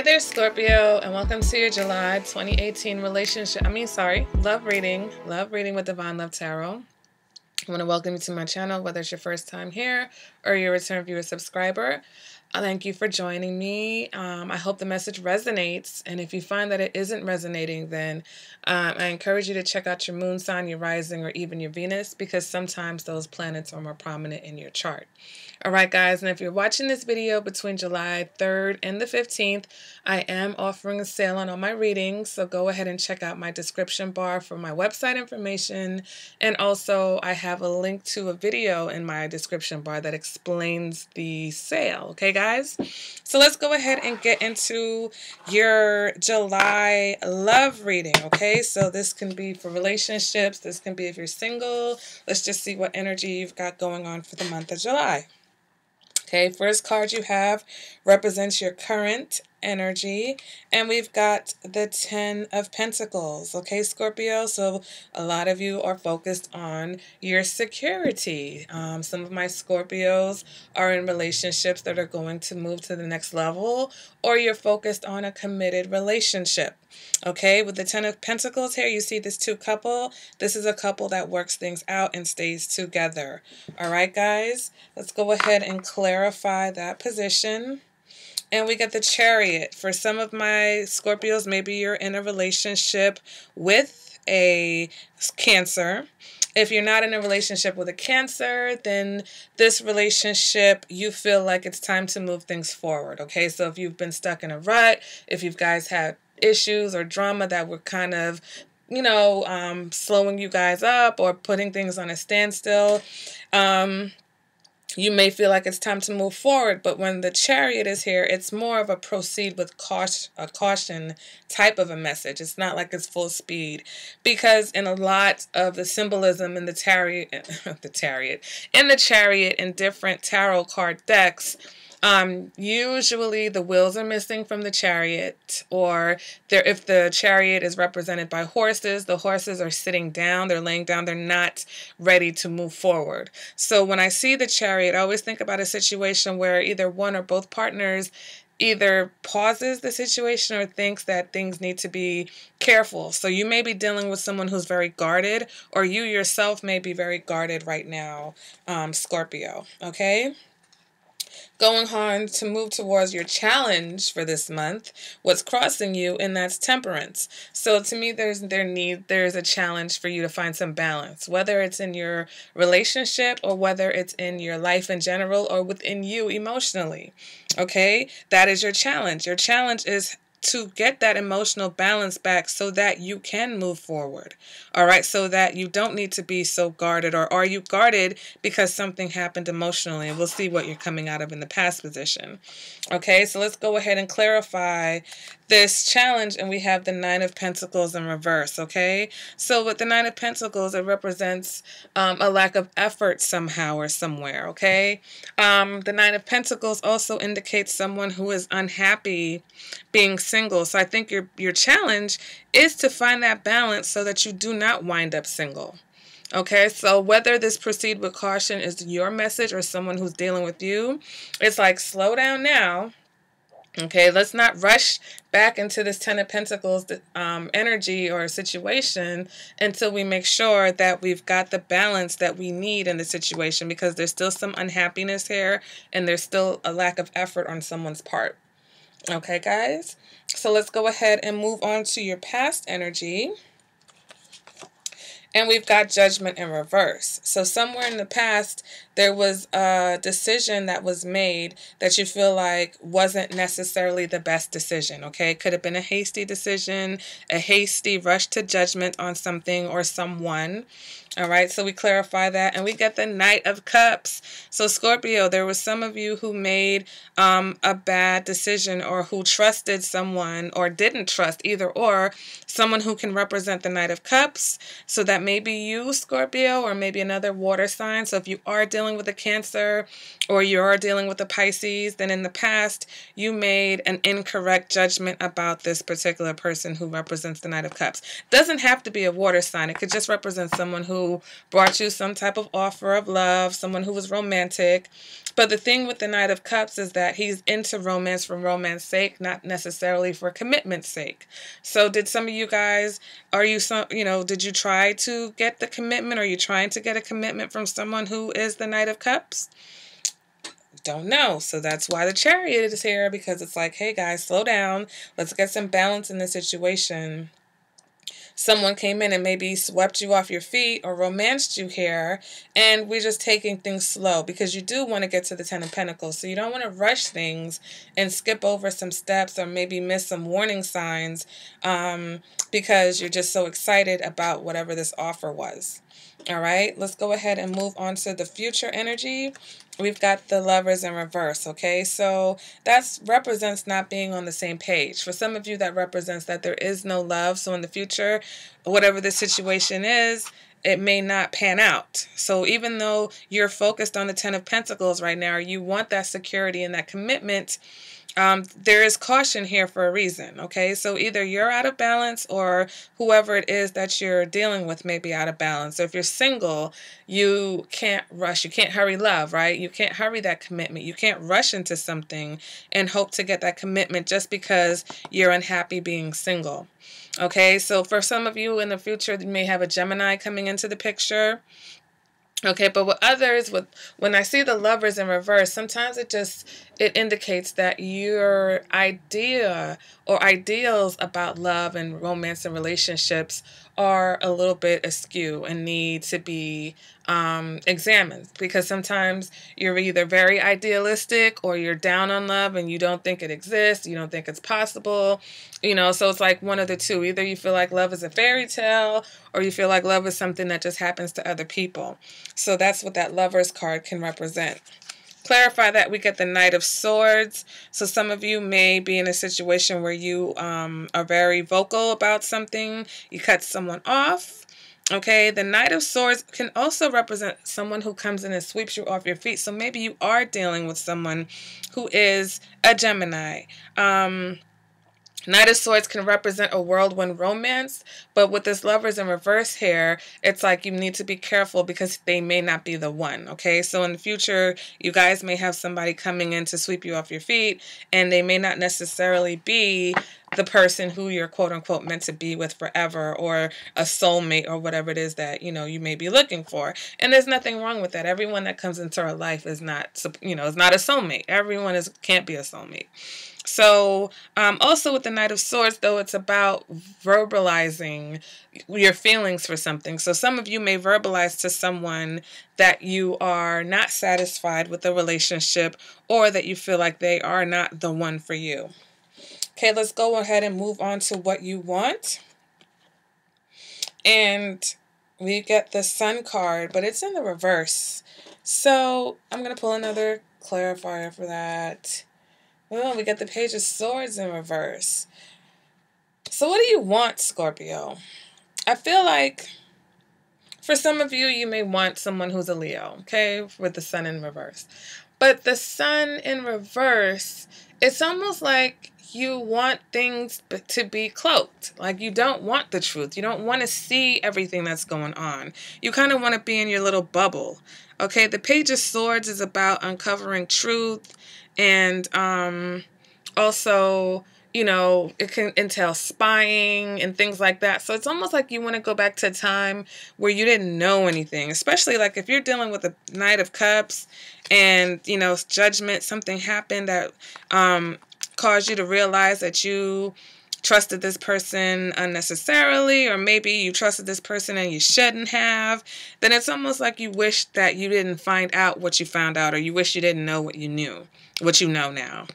there, Scorpio, and welcome to your July 2018 love reading. Love reading with Divine Love Tarot. I want to welcome you to my channel, whether it's your first time here or you're a return viewer subscriber. I thank you for joining me. I hope the message resonates, and if you find that it isn't resonating, then I encourage you to check out your moon sign, your rising, or even your Venus, because sometimes those planets are more prominent in your chart. All right, guys, and if you're watching this video between July 3rd and the 15th, I am offering a sale on all my readings, so go ahead and check out my description bar for my website information, and also I have a link to a video in my description bar that explains the sale, okay, guys? So let's go ahead and get into your July love reading, okay? So this can be for relationships, this can be if you're single. Let's just see what energy you've got going on for the month of July. Okay, first card you have represents your current energy, and we've got the 10 of Pentacles. Okay, Scorpio, so a lot of you are focused on your security. Some of my Scorpios are in relationships that are going to move to the next level, or you're focused on a committed relationship. Okay, with the 10 of Pentacles here, you see this two couple. This is a couple that works things out and stays together. All right, guys, let's go ahead and clarify that position. And we get the Chariot. For some of my Scorpios, maybe you're in a relationship with a Cancer. If you're not in a relationship with a Cancer, then this relationship, you feel like it's time to move things forward. Okay, so if you've been stuck in a rut, if you guys had issues or drama that were kind of, slowing you guys up or putting things on a standstill, you may feel like it's time to move forward, but when the Chariot is here, it's more of a proceed with caution type of a message. It's not like it's full speed, because in a lot of the symbolism in the Chariot, in different tarot card decks, usually the wheels are missing from the Chariot, or if the Chariot is represented by horses, the horses are sitting down, they're laying down, they're not ready to move forward. So when I see the Chariot, I always think about a situation where either one or both partners either pauses the situation or thinks that things need to be careful. So you may be dealing with someone who's very guarded, or you yourself may be very guarded right now, Scorpio, okay? Going on to move towards your challenge for this month, what's crossing you, and that's Temperance. So to me, there's a challenge for you to find some balance, whether it's in your relationship or whether it's in your life in general or within you emotionally. Okay, that is your challenge. Your challenge is to get that emotional balance back so that you can move forward. All right, so that you don't need to be so guarded, or are you guarded because something happened emotionally? And we'll see what you're coming out of in the past position. Okay, so let's go ahead and clarify this challenge, and we have the 9 of Pentacles in reverse, okay? So with the 9 of Pentacles, it represents a lack of effort somehow or somewhere, okay? The 9 of Pentacles also indicates someone who is unhappy being single. So I think your challenge is to find that balance so that you do not wind up single. Okay, so whether this proceed with caution is your message or someone who's dealing with you, it's like, slow down now. Okay, let's not rush back into this 10 of Pentacles energy or situation until we make sure that we've got the balance that we need in the situation, because there's still some unhappiness here and there's still a lack of effort on someone's part. Okay, guys, so let's go ahead and move on to your past energy. And we've got Judgment in reverse. So somewhere in the past, there was a decision that was made that you feel like wasn't necessarily the best decision, okay? It could have been a hasty decision, a hasty rush to judgment on something or someone. All right, so we clarify that, and we get the Knight of Cups. So Scorpio, there was some of you who made a bad decision, or who trusted someone or didn't trust, either or, someone who can represent the Knight of Cups. So that that may be you, Scorpio, or maybe another water sign. So if you are dealing with a Cancer or you are dealing with a Pisces, then in the past you made an incorrect judgment about this particular person who represents the Knight of Cups. Doesn't have to be a water sign. It could just represent someone who brought you some type of offer of love, someone who was romantic. But the thing with the Knight of Cups is that he's into romance for romance's sake, not necessarily for commitment's sake. So did some of you guys, did you try to get the commitment? Are you trying to get a commitment from someone who is the Knight of Cups? Don't know. So that's why the Chariot is here, because it's like, hey guys, slow down. Let's get some balance in the situation. Someone came in and maybe swept you off your feet or romanced you here, and we're just taking things slow because you do want to get to the Ten of Pentacles. So you don't want to rush things and skip over some steps or maybe miss some warning signs because you're just so excited about whatever this offer was. All right, let's go ahead and move on to the future energy. We've got the Lovers in reverse, okay? So that represents not being on the same page. For some of you, that represents that there is no love. So in the future, whatever the situation is, it may not pan out. So even though you're focused on the Ten of Pentacles right now, you want that security and that commitment, there is caution here for a reason, okay? So either you're out of balance or whoever it is that you're dealing with may be out of balance. So if you're single, you can't rush. You can't hurry love, right? You can't hurry that commitment. You can't rush into something and hope to get that commitment just because you're unhappy being single, okay? So for some of you in the future, you may have a Gemini coming into the picture. Okay, but with others, when I see the Lovers in reverse, sometimes it indicates that your idea or ideals about love and romance and relationships are a little bit askew and need to be examined, because sometimes you're either very idealistic or you're down on love and you don't think it exists, you don't think it's possible, so it's like one of the two. Either you feel like love is a fairy tale or you feel like love is something that just happens to other people. So that's what that Lovers card can represent. Clarify that, we get the Knight of Swords. So some of you may be in a situation where you are very vocal about something. You cut someone off. Okay, the Knight of Swords can also represent someone who comes in and sweeps you off your feet. So maybe you are dealing with someone who is a Gemini. Knight of Swords can represent a whirlwind romance, but with this Lovers in reverse here, it's like you need to be careful because they may not be the one, okay? So in the future, you guys may have somebody coming in to sweep you off your feet, and they may not necessarily be the person who you're quote-unquote meant to be with forever, or a soulmate, or whatever it is that, you may be looking for. And there's nothing wrong with that. Everyone that comes into our life is not, is not a soulmate. Everyone can't be a soulmate. So also with the Knight of Swords, though, it's about verbalizing your feelings for something. So some of you may verbalize to someone that you are not satisfied with the relationship, or that you feel like they are not the one for you. Okay, let's go ahead and move on to what you want. And we get the Sun card, but it's in the reverse. So I'm going to pull another clarifier for that. Well, we get the Page of Swords in reverse. So what do you want, Scorpio? I feel like for some of you, you may want someone who's a Leo, okay, with the Sun in reverse. But the Sun in reverse, it's almost like you want things to be cloaked. Like you don't want the truth. You don't want to see everything that's going on. You kind of want to be in your little bubble. Okay, the Page of Swords is about uncovering truth, and also, it can entail spying and things like that. So it's almost like you want to go back to a time where you didn't know anything, especially like if you're dealing with a Knight of Cups and, judgment, something happened that caused you to realize that you trusted this person unnecessarily, or maybe you trusted this person and you shouldn't have, then it's almost like you wish that you didn't find out what you found out, or you wish you didn't know what you knew, what you know now.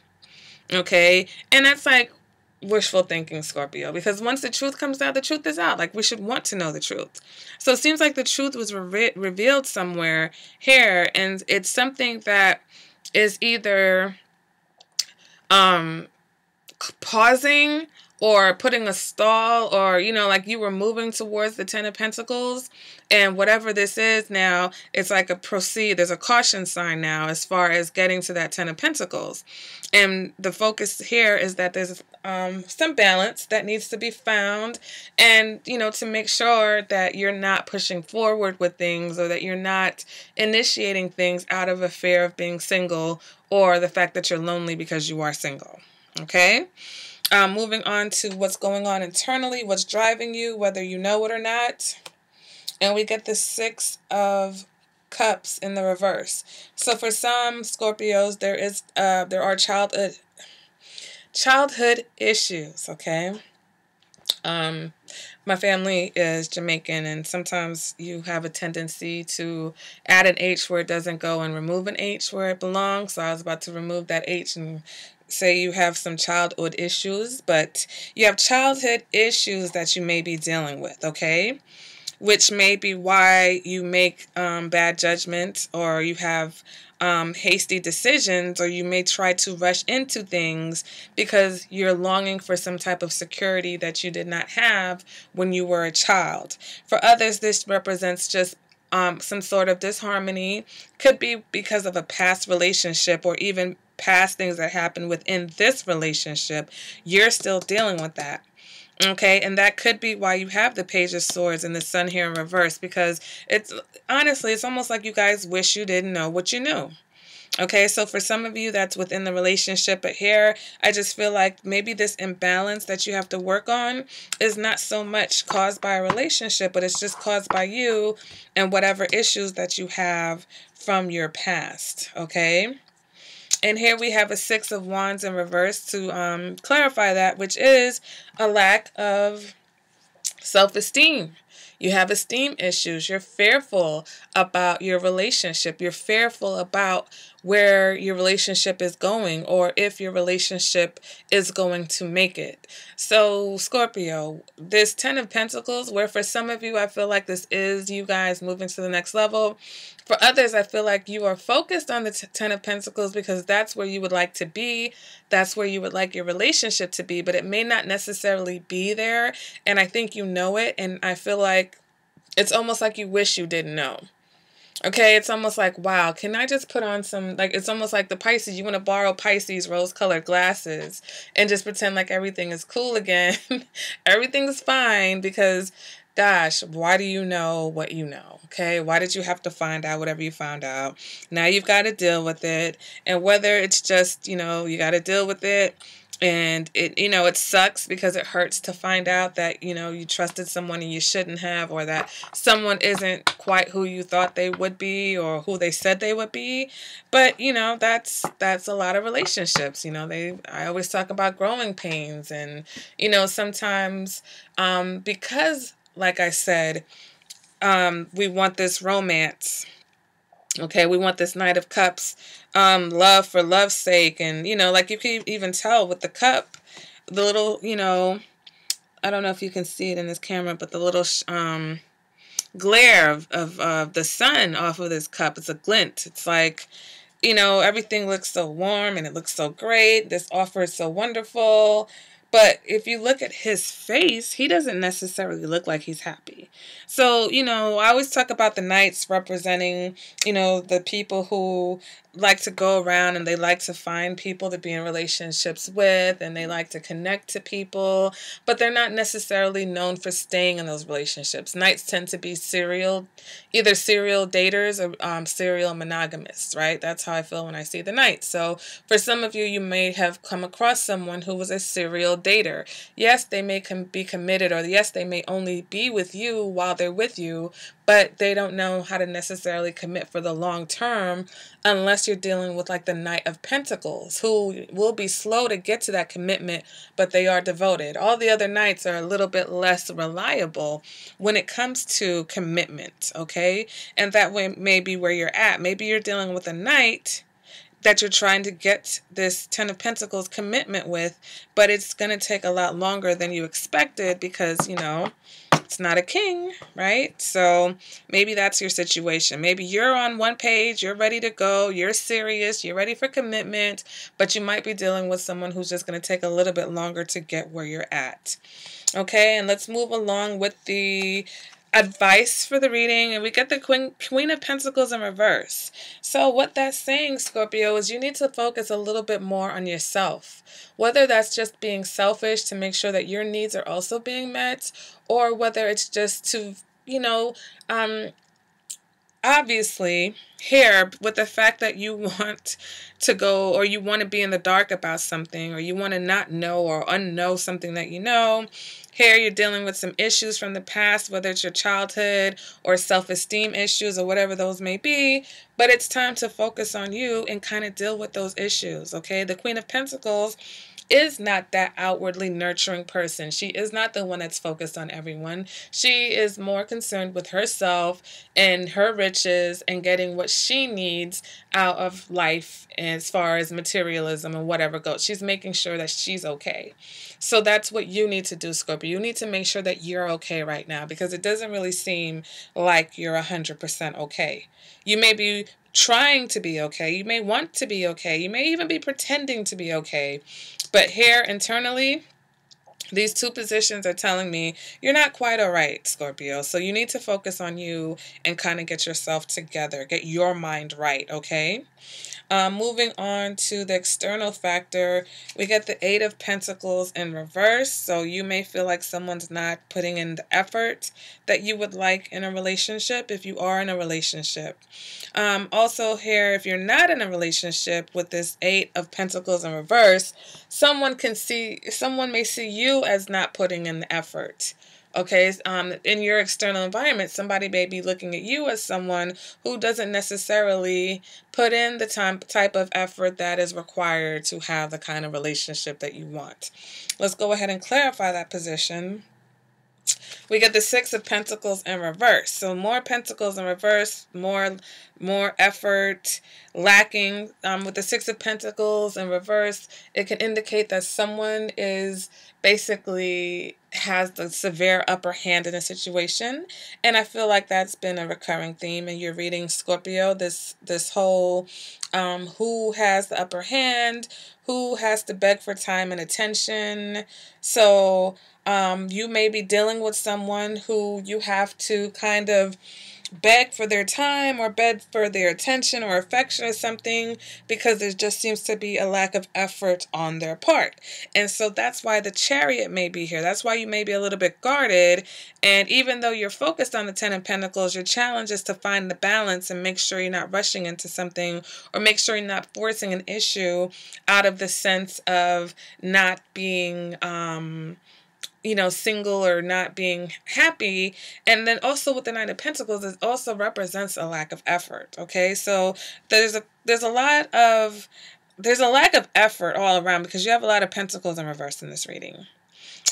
Okay? And that's like wishful thinking, Scorpio, because once the truth comes out, the truth is out. Like, we should want to know the truth. So it seems like the truth was revealed somewhere here, and it's something that is either pausing or putting a stall, or, like you were moving towards the Ten of Pentacles, and whatever this is now, it's like a proceed. There's a caution sign now as far as getting to that Ten of Pentacles. And the focus here is that there's some balance that needs to be found, and, to make sure that you're not pushing forward with things, or that you're not initiating things out of a fear of being single, or the fact that you're lonely because you are single. Okay? Moving on to what's going on internally, what's driving you, whether you know it or not. And we get the Six of Cups in the reverse. So for some Scorpios, there are childhood issues, okay? My family is Jamaican, and sometimes you have a tendency to add an H where it doesn't go and remove an H where it belongs. So I was about to remove that H and say you have some childhood issues, but you have childhood issues that you may be dealing with, okay? Which may be why you make bad judgments, or you have hasty decisions, or you may try to rush into things because you're longing for some type of security that you did not have when you were a child. For others, this represents just some sort of disharmony. Could be because of a past relationship, or even past things that happened within this relationship. You're still dealing with that. Okay, and that could be why you have the Page of Swords and the Sun here in reverse, because honestly, it's almost like you guys wish you didn't know what you knew. Okay, so for some of you, that's within the relationship, but here, I just feel like maybe this imbalance that you have to work on is not so much caused by a relationship, but it's just caused by you and whatever issues that you have from your past, okay? And here we have a Six of Wands in reverse to clarify that, which is a lack of self-esteem. You have esteem issues. You're fearful about your relationship. You're fearful about where your relationship is going, or if your relationship is going to make it. So, Scorpio, this Ten of Pentacles, where for some of you, I feel like this is you guys moving to the next level. For others, I feel like you are focused on the Ten of Pentacles because that's where you would like to be. That's where you would like your relationship to be, but it may not necessarily be there. And I think you know it. And I feel like it's almost like you wish you didn't know. Okay, it's almost like, wow, can I just put on some, like, it's almost like the Pisces. You want to borrow Pisces rose-colored glasses and just pretend like everything is cool again. Everything's fine because, gosh, why do you know what you know? Okay, why did you have to find out whatever you found out? Now you've got to deal with it. And whether it's just, you got to deal with it. And it sucks because it hurts to find out that, you trusted someone and you shouldn't have, or that someone isn't quite who you thought they would be or who they said they would be. But, that's a lot of relationships. I always talk about growing pains, and, sometimes because, like I said, we want this romance. Okay, we want this Knight of Cups, love for love's sake. And, like you can even tell with the cup, the little, I don't know if you can see it in this camera, but the little glare of the sun off of this cup. It's a glint. It's like, everything looks so warm and it looks so great. This offer is so wonderful. But if you look at his face, he doesn't necessarily look like he's happy. So, I always talk about the knights representing, the people who like to go around and they like to find people to be in relationships with, and they like to connect to people, but they're not necessarily known for staying in those relationships. Knights tend to be either serial daters or serial monogamists, right? That's how I feel when I see the knights. So for some of you, you may have come across someone who was a serial dater. Yes, they may be committed, or yes, they may only be with you while they're with you, but they don't know how to necessarily commit for the long term unless you're dealing with like the Knight of Pentacles, who will be slow to get to that commitment, but they are devoted. All the other knights are a little bit less reliable when it comes to commitment, okay? And that way may be where you're at. Maybe you're dealing with a knight that you're trying to get this Ten of Pentacles commitment with, but it's going to take a lot longer than you expected because, it's not a king, right? So maybe that's your situation. Maybe you're on one page, you're ready to go, you're serious, you're ready for commitment, but you might be dealing with someone who's just going to take a little bit longer to get where you're at. Okay, and let's move along with the advice for the reading, and we get the Queen of Pentacles in reverse. So what that's saying, Scorpio, is you need to focus a little bit more on yourself. Whether that's just being selfish to make sure that your needs are also being met, or whether it's just to, obviously, here, with the fact that you want to go, or you want to be in the dark about something, or you want to not know or unknow something that you know, here you're dealing with some issues from the past, whether it's your childhood or self-esteem issues or whatever those may be, but it's time to focus on you and kind of deal with those issues, okay? The Queen of Pentacles is not that outwardly nurturing person. She is not the one that's focused on everyone. She is more concerned with herself and her riches and getting what she needs out of life as far as materialism and whatever goes. She's making sure that she's okay. So that's what you need to do, Scorpio. You need to make sure that you're okay right now, because it doesn't really seem like you're 100% okay. You may be trying to be okay. You may want to be okay. You may even be pretending to be okay. But here internally, these two positions are telling me you're not quite all right, Scorpio. So you need to focus on you and kind of get yourself together. Get your mind right, okay? Moving on to the external factor, we get the Eight of Pentacles in reverse. So you may feel like someone's not putting in the effort that you would like in a relationship if you are in a relationship. Also here, if you're not in a relationship with this Eight of Pentacles in reverse, someone may see you as not putting in the effort. Okay, in your external environment, somebody may be looking at you as someone who doesn't necessarily put in the type of effort that is required to have the kind of relationship that you want. Let's go ahead and clarify that position. We get the Six of Pentacles in reverse. So more pentacles in reverse, more effort, lacking. With the Six of Pentacles in reverse, it can indicate that someone is basically has the severe upper hand in a situation. And I feel like that's been a recurring theme in your reading, Scorpio. This whole who has the upper hand, who has to beg for time and attention. So you may be dealing with someone who you have to kind of beg for their time or beg for their attention or affection or something, because there just seems to be a lack of effort on their part. And so that's why the Chariot may be here. That's why you may be a little bit guarded. And even though you're focused on the Ten of Pentacles, your challenge is to find the balance and make sure you're not rushing into something, or make sure you're not forcing an issue out of the sense of not being single or not being happy. And then also with the Nine of Pentacles, it also represents a lack of effort. Okay, so there's a lack of effort all around, because you have a lot of pentacles in reverse in this reading.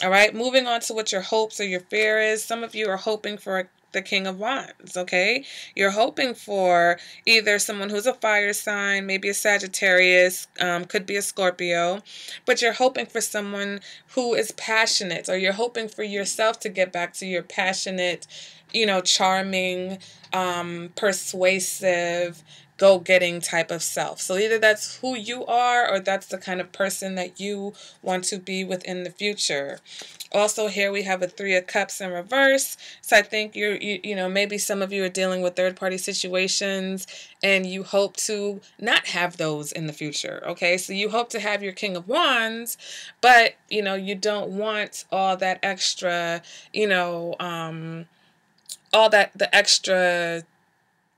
All right, moving on to what your hopes or your fear is. Some of you are hoping for the King of Wands, okay? You're hoping for either someone who's a fire sign, maybe a Sagittarius, could be a Scorpio, but you're hoping for someone who is passionate, or you're hoping for yourself to get back to your passionate, charming, persuasive, go-getting type of self. So either that's who you are, or that's the kind of person that you want to be within the future. Also here we have a Three of Cups in reverse. So I think maybe some of you are dealing with third-party situations, and you hope to not have those in the future. Okay, so you hope to have your King of Wands, but you don't want all that extra, the extra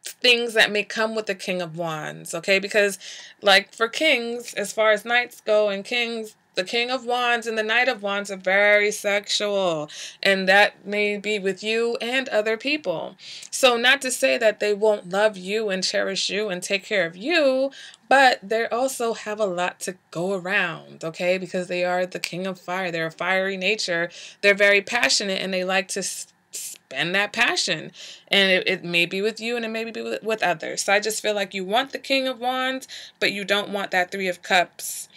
things that may come with the King of Wands, okay? Because like for kings, as far as knights go and kings, the King of Wands and the Knight of Wands are very sexual, and that may be with you and other people. So not to say that they won't love you and cherish you and take care of you, but they also have a lot to go around, okay? Because they are the King of Fire. They're a fiery nature. They're very passionate, and they like to spend that passion. And it may be with you, and it may be with others. So I just feel like you want the King of Wands, but you don't want that Three of Cups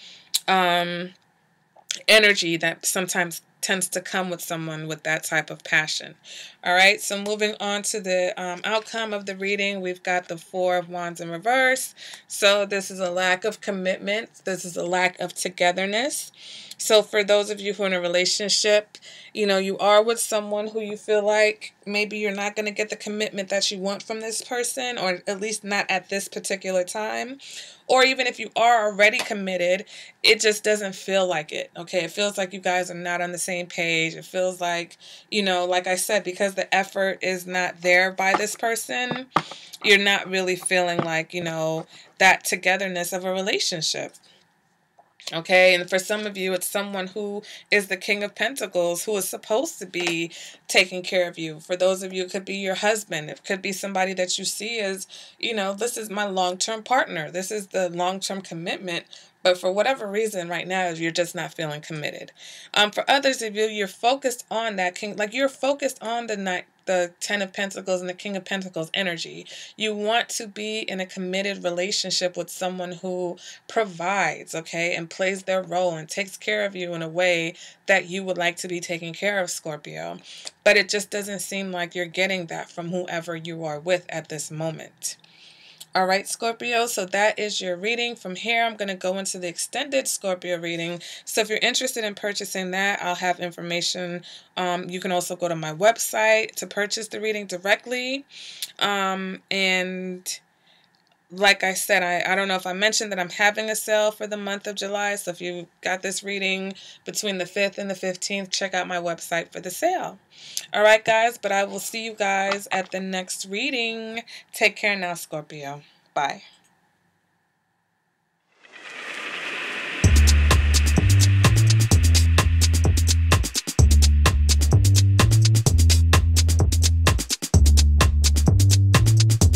energy that sometimes tends to come with someone with that type of passion. All right, so moving on to the outcome of the reading, we've got the Four of Wands in reverse. So this is a lack of commitment. This is a lack of togetherness. So for those of you who are in a relationship, you are with someone who you feel like maybe you're not going to get the commitment that you want from this person, or at least not at this particular time. Or even if you are already committed, it just doesn't feel like it. Okay, it feels like you guys are not on the same page. It feels like, like I said, because the effort is not there by this person, you're not really feeling like, that togetherness of a relationship. Okay, and for some of you, it's someone who is the King of Pentacles, who is supposed to be taking care of you. For those of you, it could be your husband. It could be somebody that you see as, this is my long-term partner. This is the long-term commitment. But for whatever reason, right now, you're just not feeling committed. For others of you, you're focused on that king, like you're focused on the Ten of Pentacles and the King of Pentacles energy. You want to be in a committed relationship with someone who provides, okay, and plays their role and takes care of you in a way that you would like to be taken care of, Scorpio. But it just doesn't seem like you're getting that from whoever you are with at this moment. All right, Scorpio, so that is your reading. From here, I'm going to go into the extended Scorpio reading. So if you're interested in purchasing that, I'll have information. You can also go to my website to purchase the reading directly. And like I said, I don't know if I mentioned that I'm having a sale for the month of July. So if you got this reading between the 5th and the 15th, check out my website for the sale. All right, guys, but I will see you guys at the next reading. Take care now, Scorpio. Bye.